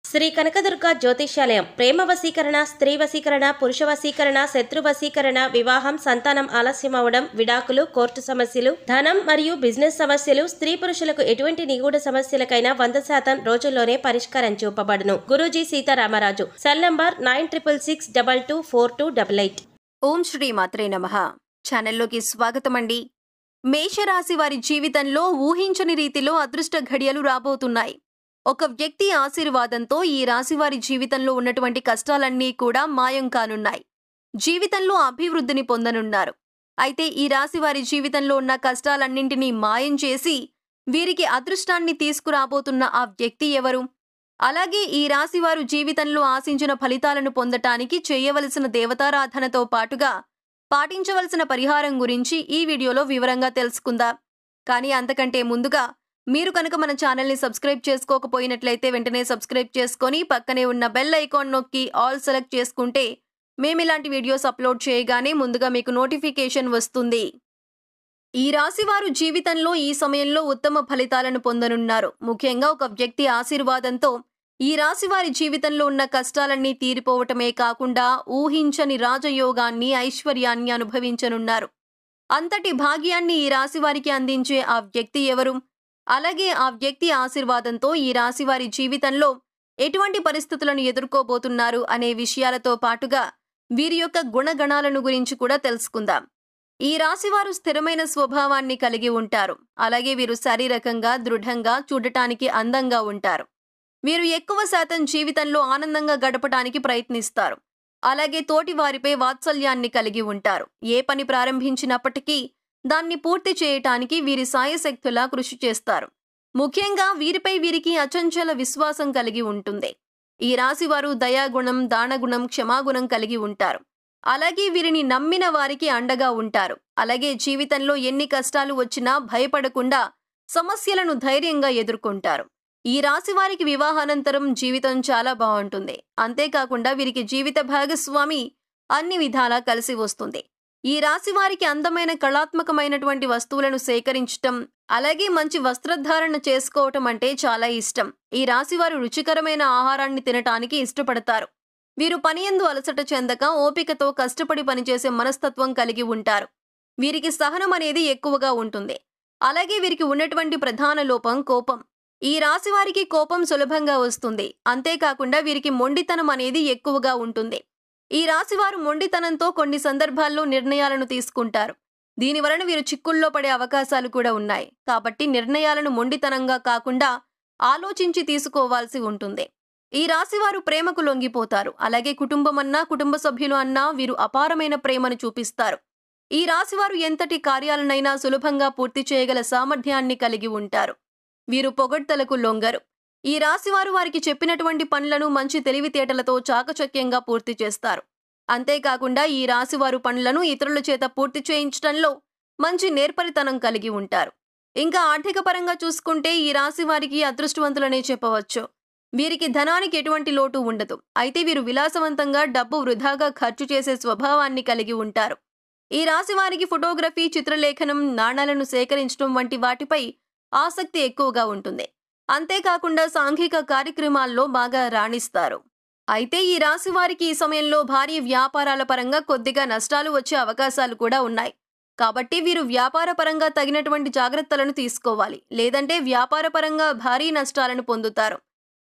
శ్రీ కనకదుర్గ జ్యోతిష్యాలయం ప్రేమ వశీకరణ, స్త్రీ వశీకరణ, పురుష వశీకరణ, శత్రు వశీకరణ, వివాహం, సంతానం ఆలస్యమవడం, విడాకులు, కోర్టు సమస్యలు, ధనం మరియు బిజినెస్ సమస్యలు, స్త్రీ పురుషులకు ఎటువంటి నిగూఢ సమస్యలకైనా 100% రోజుల్లోనే పరిష్కారం చూపబడును. గురూజీ సీతారామరాజు. Cell number 9666224288. ఓం శ్రీ మాత్రే నమః. ఛానల్లోకి స్వాగతమండి. మేషరాశి వారి జీవితంలో ఊహించని రీతిలో అదృష్ట ఘడియలు రాబోతున్నాయి. ఒక వ్యక్తి ఆశీర్వాదంతో ఈ రాశి వారి జీవితంలో ఉన్నటువంటి కష్టాలన్నీ కూడా మాయం కానున్నాయి. జీవితంలో అభివృద్ధిని పొందనున్నారు. అయితే ఈ రాశి వారి జీవితంలో ఉన్న కష్టాలన్నింటినీ మాయం చేసి వీరికి అదృష్టాన్ని తీసుకురాబోతున్న ఆ వ్యక్తి ఎవరు? అలాగే ఈ రాశి వారు జీవితంలో ఆశించిన ఫలితాలను పొందటానికి చేయవలసిన దేవతారాధనతో పాటుగా పాటించవలసిన పరిహారం గురించి ఈ వీడియోలో వివరంగా తెలుసుకుందాం. కానీ అంతకంటే ముందుగా మీరు కనుక మన ఛానల్ని సబ్స్క్రైబ్ చేసుకోకపోయినట్లయితే వెంటనే సబ్స్క్రైబ్ చేసుకొని పక్కనే ఉన్న బెల్ ఐకాన్ నొక్కి ఆల్ సెలెక్ట్ చేసుకుంటే మేము ఇలాంటి వీడియోస్ అప్లోడ్ చేయగానే ముందుగా మీకు నోటిఫికేషన్ వస్తుంది. ఈ రాశి వారు జీవితంలో ఈ సమయంలో ఉత్తమ ఫలితాలను పొందనున్నారు. ముఖ్యంగా ఒక వ్యక్తి ఆశీర్వాదంతో ఈ రాశి వారి జీవితంలో ఉన్న కష్టాలన్నీ తీరిపోవటమే కాకుండా ఊహించని రాజయోగాన్ని, ఐశ్వర్యాన్ని అనుభవించనున్నారు. అంతటి భాగ్యాన్ని ఈ రాశి వారికి అందించే ఆ వ్యక్తి ఎవరు? అలాగే ఆ వ్యక్తి ఆశీర్వాదంతో ఈ రాశి వారి జీవితంలో ఎటువంటి పరిస్థితులను ఎదుర్కోబోతున్నారు అనే విషయాలతో పాటుగా వీరి యొక్క గుణగణాలను గురించి కూడా తెలుసుకుందాం. ఈ రాశివారు స్థిరమైన స్వభావాన్ని కలిగి ఉంటారు. అలాగే వీరు శారీరకంగా దృఢంగా, చూడటానికి అందంగా ఉంటారు. వీరు ఎక్కువ శాతం జీవితంలో ఆనందంగా గడపటానికి ప్రయత్నిస్తారు. అలాగే తోటి వారిపై వాత్సల్యాన్ని కలిగి ఉంటారు. ఏ పని ప్రారంభించినప్పటికీ దాన్ని పూర్తి చేయటానికి వీరి సాయశక్తులా కృషి చేస్తారు. ముఖ్యంగా వీరికి అచంచల విశ్వాసం కలిగి ఉంటుంది. ఈ రాశివారు దయాగుణం, దానగుణం, క్షమాగుణం కలిగి ఉంటారు. అలాగే వీరిని నమ్మిన వారికి అండగా ఉంటారు. అలాగే జీవితంలో ఎన్ని కష్టాలు వచ్చినా భయపడకుండా సమస్యలను ధైర్యంగా ఎదుర్కొంటారు. ఈ రాశి వారికి వివాహానంతరం జీవితం చాలా బాగుంటుంది. అంతేకాకుండా వీరికి జీవిత భాగస్వామి అన్ని విధాలా కలిసి వస్తుంది. ఈ రాశి వారికి అందమైన కళాత్మకమైనటువంటి వస్తువులను సేకరించటం, అలాగే మంచి వస్త్రధారణ చేసుకోవటం అంటే చాలా ఇష్టం. ఈ రాశివారు రుచికరమైన ఆహారాన్ని తినటానికి ఇష్టపడతారు. వీరు పనియందు అలసట చెందక ఓపికతో కష్టపడి పనిచేసే మనస్తత్వం కలిగి ఉంటారు. వీరికి సహనం అనేది ఎక్కువగా ఉంటుంది. అలాగే వీరికి ఉన్నటువంటి ప్రధాన లోపం కోపం. ఈ రాశి వారికి కోపం సులభంగా వస్తుంది. అంతేకాకుండా వీరికి మొండితనం అనేది ఎక్కువగా ఉంటుంది. ఈ రాశివారు మొండితనంతో కొన్ని సందర్భాల్లో నిర్ణయాలను తీసుకుంటారు. దీనివలన వీరు చిక్కుల్లో పడే అవకాశాలు కూడా ఉన్నాయి. కాబట్టి నిర్ణయాలను మొండితనంగా కాకుండా ఆలోచించి తీసుకోవాల్సి ఉంటుంది. ఈ రాశివారు ప్రేమకు లొంగిపోతారు. అలాగే కుటుంబం అన్నా, కుటుంబ సభ్యులు అన్నా వీరు అపారమైన ప్రేమను చూపిస్తారు. ఈ రాశివారు ఎంతటి కార్యాలనైనా సులభంగా పూర్తి చేయగల సామర్థ్యాన్ని కలిగి ఉంటారు. వీరు పొగడ్తలకు లొంగరు. ఈ రాశివారు వారికి చెప్పినటువంటి పనులను మంచి తెలివితేటలతో చాకచక్యంగా పూర్తి చేస్తారు. అంతేకాకుండా ఈ రాశివారు పనులను ఇతరుల చేత పూర్తి చేయించడంలో మంచి నేర్పరితనం కలిగి ఉంటారు. ఇంకా ఆర్థిక పరంగా చూసుకుంటే ఈ రాశి వారికి అదృష్టవంతులనే చెప్పవచ్చు. వీరికి ధనానికి ఎటువంటి లోటు ఉండదు. అయితే వీరు విలాసవంతంగా డబ్బు వృధాగా ఖర్చు చేసే స్వభావాన్ని కలిగి ఉంటారు. ఈ రాశి వారికి ఫోటోగ్రఫీ, చిత్రలేఖనం, నాణాలను సేకరించడం వంటి వాటిపై ఆసక్తి ఎక్కువగా ఉంటుంది. అంతేకాకుండా సాంఘిక కార్యక్రమాల్లో బాగా రాణిస్తారు. అయితే ఈ రాశి వారికి ఈ సమయంలో భారీ వ్యాపారాల పరంగా కొద్దిగా నష్టాలు వచ్చే అవకాశాలు కూడా ఉన్నాయి. కాబట్టి వీరు వ్యాపార పరంగా తగినటువంటి జాగ్రత్తలను తీసుకోవాలి. లేదంటే వ్యాపార పరంగా భారీ నష్టాలను పొందుతారు.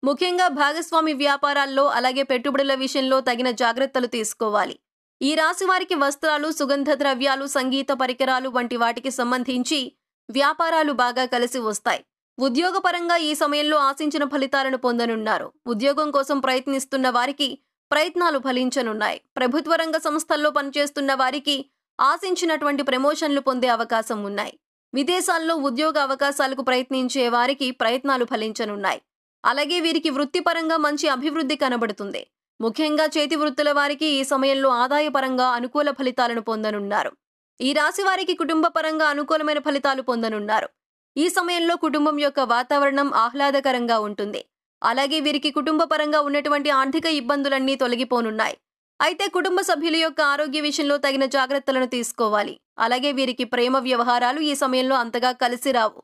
ముఖ్యంగా భాగస్వామి వ్యాపారాల్లో, అలాగే పెట్టుబడుల విషయంలో తగిన జాగ్రత్తలు తీసుకోవాలి. ఈ రాశి వారికి వస్త్రాలు, సుగంధ ద్రవ్యాలు, సంగీత పరికరాలు వంటి వాటికి సంబంధించి వ్యాపారాలు బాగా కలిసి వస్తాయి. ఉద్యోగపరంగా ఈ సమయంలో ఆశించిన ఫలితాలను పొందనున్నారు. ఉద్యోగం కోసం ప్రయత్నిస్తున్న వారికి ప్రయత్నాలు ఫలించనున్నాయి. ప్రభుత్వ రంగ సంస్థల్లో పనిచేస్తున్న వారికి ఆశించినటువంటి ప్రమోషన్లు పొందే అవకాశం ఉన్నాయి. విదేశాల్లో ఉద్యోగ అవకాశాలకు ప్రయత్నించే వారికి ప్రయత్నాలు ఫలించనున్నాయి. అలాగే వీరికి వృత్తిపరంగా మంచి అభివృద్ధి కనబడుతుంది. ముఖ్యంగా చేతి వృత్తుల వారికి ఈ సమయంలో ఆదాయపరంగా అనుకూల ఫలితాలను పొందనున్నారు. ఈ రాశి వారికి కుటుంబ పరంగా అనుకూలమైన ఫలితాలు పొందనున్నారు. ఈ సమయంలో కుటుంబం యొక్క వాతావరణం ఆహ్లాదకరంగా ఉంటుంది. అలాగే వీరికి కుటుంబ పరంగా ఉన్నటువంటి ఆర్థిక ఇబ్బందులన్నీ తొలగిపోనున్నాయి. అయితే కుటుంబ సభ్యుల యొక్క ఆరోగ్య విషయంలో తగిన జాగ్రత్తలను తీసుకోవాలి. అలాగే వీరికి ప్రేమ వ్యవహారాలు ఈ సమయంలో అంతగా కలిసి రావు.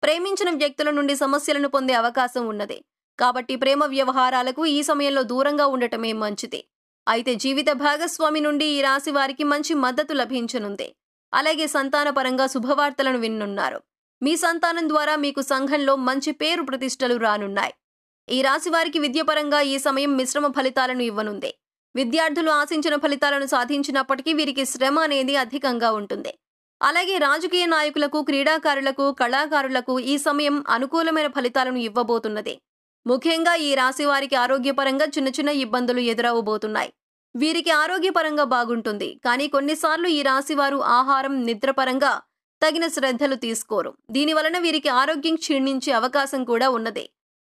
ప్రేమించిన వ్యక్తుల నుండి సమస్యలను పొందే అవకాశం ఉన్నది. కాబట్టి ప్రేమ వ్యవహారాలకు ఈ సమయంలో దూరంగా ఉండటమే మంచిది. అయితే జీవిత భాగస్వామి నుండి ఈ రాశి వారికి మంచి మద్దతు లభించనుంది. అలాగే సంతానపరంగా శుభవార్తలను వినున్నారు. మీ సంతానం ద్వారా మీకు సంఘంలో మంచి పేరు ప్రతిష్టలు రానున్నాయి. ఈ రాశి వారికి విద్యపరంగా ఈ సమయం మిశ్రమ ఫలితాలను ఇవ్వనుంది. విద్యార్థులు ఆశించిన ఫలితాలను సాధించినప్పటికీ వీరికి శ్రమ అనేది అధికంగా ఉంటుంది. అలాగే రాజకీయ నాయకులకు, క్రీడాకారులకు, కళాకారులకు ఈ సమయం అనుకూలమైన ఫలితాలను ఇవ్వబోతున్నది. ముఖ్యంగా ఈ రాశి వారికి ఆరోగ్యపరంగా చిన్న చిన్న ఇబ్బందులు ఎదురవబోతున్నాయి. వీరికి ఆరోగ్యపరంగా బాగుంటుంది, కానీ కొన్నిసార్లు ఈ రాశి వారు ఆహారం, నిద్రపరంగా తగిన శ్రద్ధలు తీసుకోరు. దీనివలన వీరికి ఆరోగ్యం క్షీణించే అవకాశం కూడా ఉన్నది.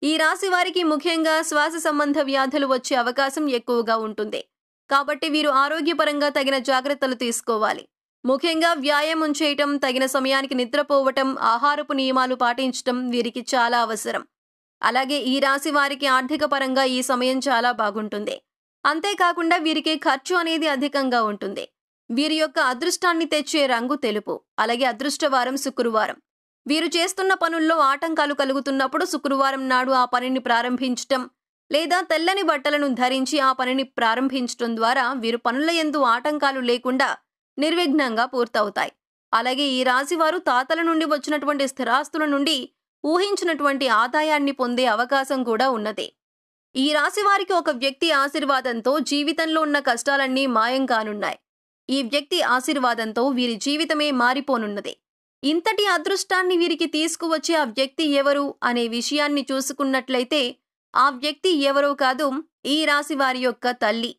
ఈ రాశి వారికి ముఖ్యంగా శ్వాస సంబంధ వ్యాధులు వచ్చే అవకాశం ఎక్కువగా ఉంటుంది. కాబట్టి వీరు ఆరోగ్యపరంగా తగిన జాగ్రత్తలు తీసుకోవాలి. ముఖ్యంగా వ్యాయామం చేయటం, తగిన సమయానికి నిద్రపోవటం, ఆహారపు నియమాలు పాటించటం వీరికి చాలా అవసరం. అలాగే ఈ రాశి వారికి ఆర్థిక పరంగా ఈ సమయం చాలా బాగుంటుంది. అంతేకాకుండా వీరికి ఖర్చు అనేది అధికంగా ఉంటుంది. వీరి యొక్క అదృష్టాన్ని తెచ్చే రంగు తెలుపు. అలాగే అదృష్టవారం శుక్రవారం. వీరు చేస్తున్న పనుల్లో ఆటంకాలు కలుగుతున్నప్పుడు శుక్రవారం నాడు ఆ పనిని ప్రారంభించటం లేదా తెల్లని బట్టలను ధరించి ఆ పనిని ప్రారంభించటం ద్వారా వీరు పనుల యందు ఆటంకాలు లేకుండా నిర్విఘ్నంగా పూర్తవుతాయి. అలాగే ఈ రాశివారు తాతల నుండి వచ్చినటువంటి స్థిరాస్తుల నుండి ఊహించినటువంటి ఆదాయాన్ని పొందే అవకాశం కూడా ఉన్నది. ఈ రాశి వారికి ఒక వ్యక్తి ఆశీర్వాదంతో జీవితంలో ఉన్న కష్టాలన్నీ మాయం కానున్నాయి. ఈ వ్యక్తి ఆశీర్వాదంతో వీరి జీవితమే మారిపోనున్నది. ఇంతటి అదృష్టాన్ని వీరికి తీసుకువచ్చే ఆ వ్యక్తి ఎవరు అనే విషయాన్ని చూసుకున్నట్లయితే ఆ వ్యక్తి ఎవరో కాదు, ఈ రాశి వారి యొక్క తల్లి.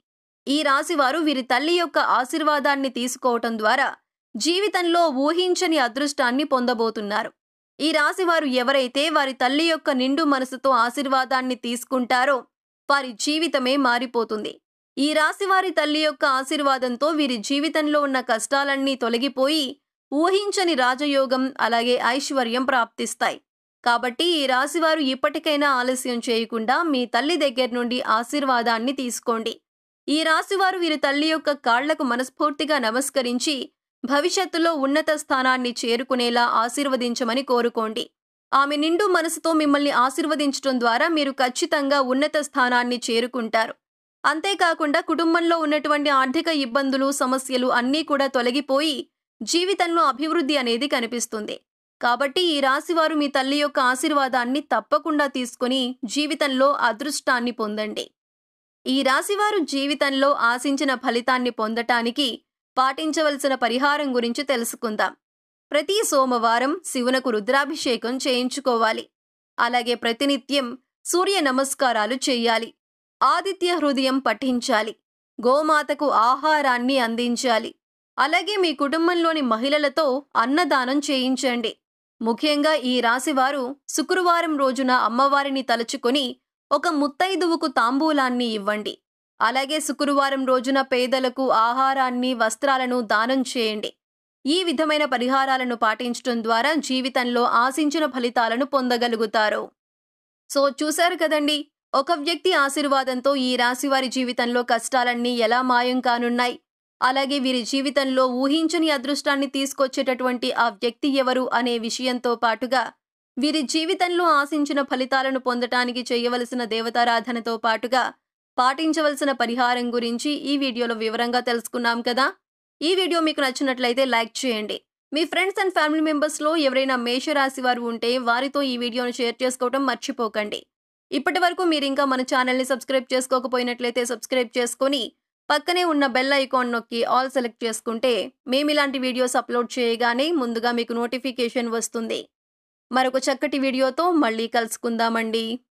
ఈ రాశివారు వీరి తల్లి యొక్క ఆశీర్వాదాన్ని తీసుకోవటం ద్వారా జీవితంలో ఊహించని అదృష్టాన్ని పొందబోతున్నారు. ఈ రాశివారు ఎవరైతే వారి తల్లి యొక్క నిండు మనసుతో ఆశీర్వాదాన్ని తీసుకుంటారో వారి జీవితమే మారిపోతుంది. ఈ రాశివారి తల్లి యొక్క ఆశీర్వాదంతో వీరి జీవితంలో ఉన్న కష్టాలన్నీ తొలగిపోయి ఊహించని రాజయోగం అలాగే ఐశ్వర్యం ప్రాప్తిస్తాయి. కాబట్టి ఈ రాశివారు ఇప్పటికైనా ఆలస్యం చేయకుండా మీ తల్లి దగ్గర నుండి ఆశీర్వాదాన్ని తీసుకోండి. ఈ రాశివారు వీరి తల్లి యొక్క కాళ్లకు మనస్ఫూర్తిగా నమస్కరించి భవిష్యత్తులో ఉన్నత స్థానాన్ని చేరుకునేలా ఆశీర్వదించమని కోరుకోండి. ఆమె నిండు మనసుతో మిమ్మల్ని ఆశీర్వదించడం ద్వారా మీరు ఖచ్చితంగా ఉన్నత స్థానాన్ని చేరుకుంటారు. అంతేకాకుండా కుటుంబంలో ఉన్నటువంటి ఆర్థిక ఇబ్బందులు, సమస్యలు అన్నీ కూడా తొలగిపోయి జీవితంలో అభివృద్ధి అనేది కనిపిస్తుంది. కాబట్టి ఈ రాశివారు మీ తల్లి యొక్క ఆశీర్వాదాన్ని తప్పకుండా తీసుకొని జీవితంలో అదృష్టాన్ని పొందండి. ఈ రాశివారు జీవితంలో ఆశించిన ఫలితాన్ని పొందటానికి పాటించవలసిన పరిహారం గురించి తెలుసుకుందాం. ప్రతి సోమవారం శివునకు రుద్రాభిషేకం చేయించుకోవాలి. అలాగే ప్రతినిత్యం సూర్య నమస్కారాలు చేయాలి. ఆదిత్య హృదయం పఠించాలి. గోమాతకు ఆహారాన్ని అందించాలి. అలాగే మీ కుటుంబంలోని మహిళలతో అన్నదానం చేయించండి. ముఖ్యంగా ఈ రాశివారు శుక్రవారం రోజున అమ్మవారిని తలుచుకొని ఒక ముత్తైదువుకు తాంబూలాన్ని ఇవ్వండి. అలాగే శుక్రవారం రోజున పేదలకు ఆహారాన్ని, వస్త్రాలను దానం చేయండి. ఈ విధమైన పరిహారాలను పాటించడం ద్వారా జీవితంలో ఆశించిన ఫలితాలను పొందగలుగుతారు. సో చూశారు కదండి, ఒక వ్యక్తి ఆశీర్వాదంతో ఈ రాశివారి జీవితంలో కష్టాలన్నీ ఎలా మాయం కానున్నాయి. అలాగే వీరి జీవితంలో ఊహించని అదృష్టాన్ని తీసుకొచ్చేటటువంటి ఆ వ్యక్తి ఎవరు అనే విషయంతో పాటుగా వీరి జీవితంలో ఆశించిన ఫలితాలను పొందటానికి చేయవలసిన దేవతారాధనతో పాటుగా పాటించవలసిన పరిహారం గురించి ఈ వీడియోలో వివరంగా తెలుసుకున్నాం కదా. ఈ వీడియో మీకు నచ్చినట్లయితే లైక్ చేయండి. మీ ఫ్రెండ్స్ అండ్ ఫ్యామిలీ మెంబర్స్లో ఎవరైనా మేషరాశి వారు ఉంటే వారితో ఈ వీడియోను షేర్ చేసుకోవడం మర్చిపోకండి. ఇప్పటి వరకు మీరు ఇంకా మన ఛానల్ని సబ్స్క్రైబ్ చేసుకోకపోయినట్లయితే సబ్స్క్రైబ్ చేసుకొని పక్కనే ఉన్న బెల్ ఐకాన్ నొక్కి ఆల్ సెలెక్ట్ చేసుకుంటే మేము ఇలాంటి వీడియోస్ అప్లోడ్ చేయగానే ముందుగా మీకు నోటిఫికేషన్ వస్తుంది. మరొక చక్కటి వీడియోతో మళ్ళీ కలుసుకుందామండి.